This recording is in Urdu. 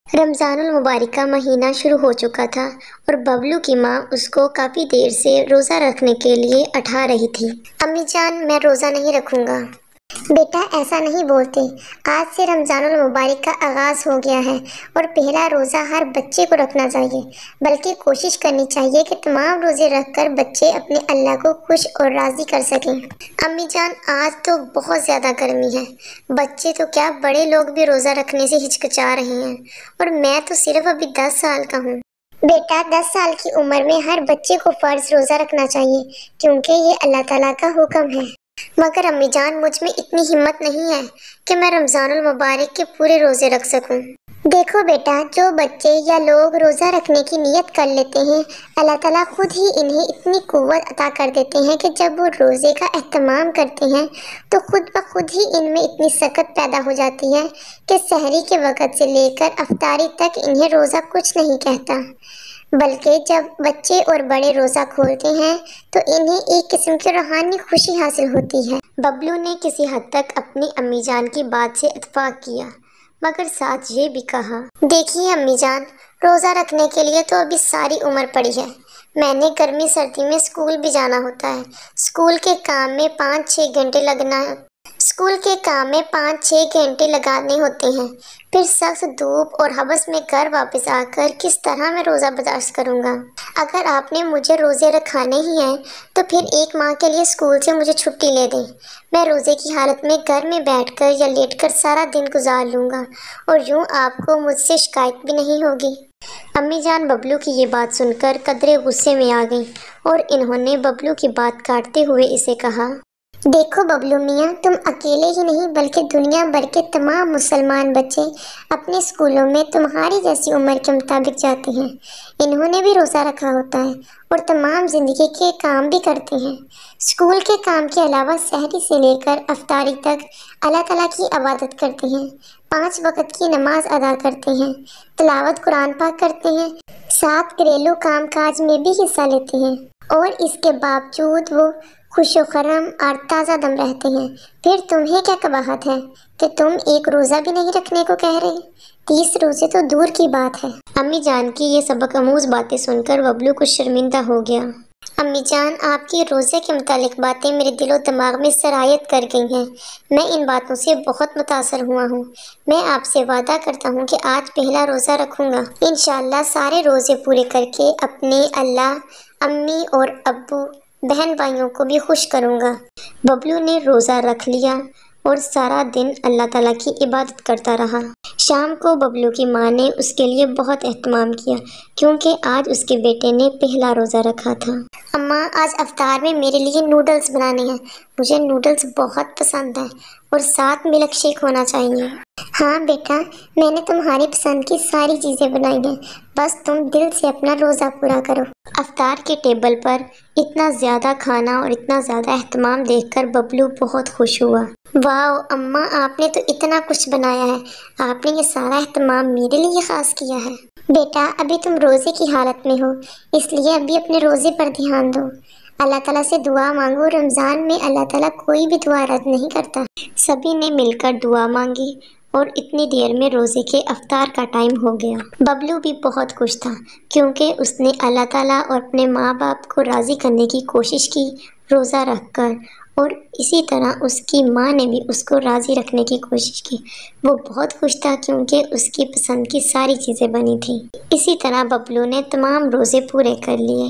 رمضان المبارک کا مہینہ شروع ہو چکا تھا اور ببلو کی ماں اس کو کافی دیر سے روزہ رکھنے کے لیے اٹھا رہی تھی۔ امی جان، میں روزہ نہیں رکھوں گا۔ بیٹا ایسا نہیں بولتے، آج سے رمضان المبارک کا آغاز ہو گیا ہے اور پہلا روزہ ہر بچے کو رکھنا چاہیے، بلکہ کوشش کرنی چاہیے کہ تمام روزے رکھ کر بچے اپنے اللہ کو خوش اور راضی کر سکیں۔ امی جان، آج تو بہت زیادہ گرمی ہے، بچے تو کیا بڑے لوگ بھی روزہ رکھنے سے ہچکچا رہے ہیں، اور میں تو صرف ابھی 10 سال کا ہوں۔ بیٹا 10 سال کی عمر میں ہر بچے کو فرض روزہ رکھنا چاہیے، کیونکہ یہ اللہ تعالیٰ کا حکم ہے۔ مگر امی جان، مجھ میں اتنی ہمت نہیں ہے کہ میں رمضان المبارک کے پورے روزے رکھ سکوں۔ دیکھو بیٹا، جو بچے یا لوگ روزہ رکھنے کی نیت کر لیتے ہیں، اللہ تعالیٰ خود ہی انہیں اتنی قوت عطا کر دیتے ہیں کہ جب وہ روزے کا اہتمام کرتے ہیں تو خود بخود ہی ان میں اتنی سکت پیدا ہو جاتی ہے کہ سحری کے وقت سے لے کر افطاری تک انہیں روزہ کچھ نہیں کہتا، بلکہ جب بچے اور بڑے روزہ کھولتے ہیں تو انہیں ایک قسم کی روحانی خوشی حاصل ہوتی ہے۔ ببلو نے کسی حد تک اپنی امی جان کی بات سے اتفاق کیا، مگر ساتھ یہ بھی کہا، دیکھیے امی جان، روزہ رکھنے کے لیے تو ابھی ساری عمر پڑی ہے۔ میں نے گرمی سردی میں اسکول بھی جانا ہوتا ہے، اسکول کے کام میں 5-6 گھنٹے لگانے ہوتے ہیں، پھر سخت دھوپ اور حبس میں گھر واپس آ کر کس طرح میں روزہ برداشت کروں گا؟ اگر آپ نے مجھے روزے رکھانے ہی ہیں تو پھر 1 ماہ کے لیے اسکول سے مجھے چھٹی لے دیں، میں روزے کی حالت میں گھر میں بیٹھ کر یا لیٹ کر سارا دن گزار لوں گا، اور یوں آپ کو مجھ سے شکایت بھی نہیں ہوگی۔ امی جان ببلو کی یہ بات سن کر قدرے غصے میں آ گئیں اور انہوں نے ببلو کی بات کاٹتے ہوئے اسے کہا، دیکھو ببلو میاں، تم اکیلے ہی نہیں بلکہ دنیا بھر کے تمام مسلمان بچے اپنے اسکولوں میں تمہاری جیسی عمر کے مطابق جاتے ہیں، انہوں نے بھی روزہ رکھا ہوتا ہے اور تمام زندگی کے کام بھی کرتے ہیں۔ اسکول کے کام کے علاوہ سحری سے لے کر افطاری تک اللہ تعالیٰ کی عبادت کرتے ہیں، 5 وقت کی نماز ادا کرتے ہیں، تلاوت قرآن پاک کرتے ہیں، ساتھ گھریلو کام کاج میں بھی حصہ لیتے ہیں، اور اس کے باوجود وہ خوش و خرم اور تازہ دم رہتے ہیں۔ پھر تمہیں کیا قباحت ہے کہ تم ایک روزہ بھی نہیں رکھنے کو کہہ رہے؟ 30 روزے تو دور کی بات ہے۔ امی جان کی یہ سبق آموز باتیں سن کر ببلو کچھ شرمندہ ہو گیا۔ امی جان، آپ کی روزے کے متعلق باتیں میرے دل و دماغ میں سرایت کر گئی ہیں، میں ان باتوں سے بہت متاثر ہوا ہوں۔ میں آپ سے وعدہ کرتا ہوں کہ آج پہلا روزہ رکھوں گا، انشاءاللہ سارے روزے پورے کر کے اپنے اللہ، امی اور ابو، بہن بھائیوں کو بھی خوش کروں گا۔ ببلو نے روزہ رکھ لیا اور سارا دن اللہ تعالیٰ کی عبادت کرتا رہا۔ شام کو ببلو کی ماں نے اس کے لیے بہت اہتمام کیا، کیونکہ آج اس کے بیٹے نے پہلا روزہ رکھا تھا۔ اماں، آج افطار میں میرے لیے نوڈلز بنانے ہیں، مجھے نوڈلز بہت پسند ہیں اور ساتھ ملک شیک ہونا چاہیے۔ ہاں بیٹا، میں نے تمہاری پسند کی ساری چیزیں بنائی ہیں، بس تم دل سے اپنا روزہ پورا کرو۔ افطار کے ٹیبل پر اتنا زیادہ کھانا اور اتنا زیادہ اہتمام دیکھ کر ببلو بہت خوش ہوا۔ واو اماں، آپ نے تو اتنا کچھ بنایا ہے، آپ نے یہ سارا اہتمام میرے لیے خاص کیا ہے۔ بیٹا، ابھی تم روزے کی حالت میں ہو، اس لیے ابھی اپنے روزے پر دھیان دو، اللہ تعالیٰ سے دعا مانگو۔ رمضان میں اللہ تعالیٰ کوئی بھی دعا رد نہیں کرتا۔ سبھی نے مل کر دعا مانگی اور اتنی دیر میں روزے کے افطار کا ٹائم ہو گیا۔ ببلو بھی بہت خوش تھا، کیونکہ اس نے اللہ تعالیٰ اور اپنے ماں باپ کو راضی کرنے کی کوشش کی روزہ رکھ کر، اور اسی طرح اس کی ماں نے بھی اس کو راضی رکھنے کی کوشش کی۔ وہ بہت خوش تھا کیونکہ اس کی پسند کی ساری چیزیں بنی تھیں۔ اسی طرح ببلو نے تمام روزے پورے کر لیے۔